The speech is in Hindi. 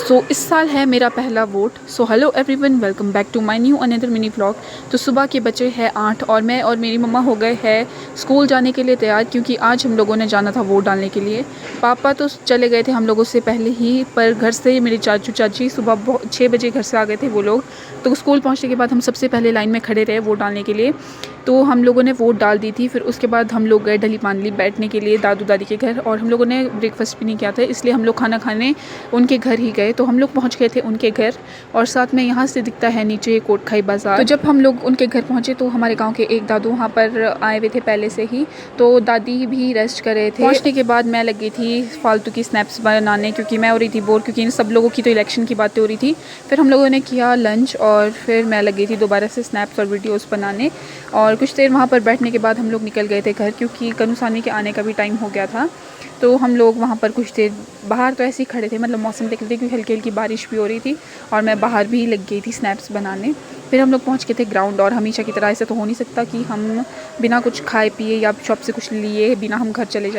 इस साल है मेरा पहला वोट। Hello everyone, welcome back to my new another mini vlog. तो सुबह के बजे हैं 8 और मैं और मेरी मम्मा हो गए हैं स्कूल जाने के लिए तैयार, क्योंकि आज हम लोगों ने जाना था वोट डालने के लिए। पापा तो चले गए थे हम लोगों से पहले ही, पर घर से मेरे चाचू चाची सुबह 6 बजे घर से आ गए थे वो लोग। तो स्कूल पहुँचने के बाद हम सबसे पहले लाइन में खड़े रहे वोट डालने के लिए। तो हम लोगों ने वोट डाल दी थी। फिर उसके बाद हम लोग गए ढली पानली बैठने के लिए दादू दादी के घर, और हम लोगों ने ब्रेकफास्ट भी नहीं किया था, इसलिए हम लोग खाना खाने उनके घर ही गए। तो हम लोग पहुंच गए थे उनके घर, और साथ में यहाँ से दिखता है नीचे कोटखाई बाज़ार। तो जब हम लोग उनके घर पहुंचे तो हमारे गांव के एक दादू वहाँ पर आए हुए थे पहले से ही, तो दादी भी रेस्ट कर रहे थे। पहुँचने के बाद मैं लगी थी फालतू की स्नैप्स बनाने, क्योंकि मैं हो रही थी बोर, क्योंकि इन सब लोगों की तो इलेक्शन की बातें हो रही थी। फिर हम लोगों ने किया लंच और फिर मैं लगी थी दोबारा से स्नैप्स और वीडियोज़ बनाने। और कुछ देर वहाँ पर बैठने के बाद हम लोग निकल गए थे घर, क्योंकि कनुसानी के आने का भी टाइम हो गया था। तो हम लोग वहाँ पर कुछ देर बाहर तो ऐसे ही खड़े थे, मतलब मौसम देख रहे थे, क्योंकि हल्की हल्की बारिश भी हो रही थी और मैं बाहर भी लग गई थी स्नैप्स बनाने। फिर हम लोग पहुँच गए थे ग्राउंड, और हमेशा की तरह ऐसा तो हो नहीं सकता कि हम बिना कुछ खाए पिए या शॉप से कुछ लिए बिना हम घर चले जाए।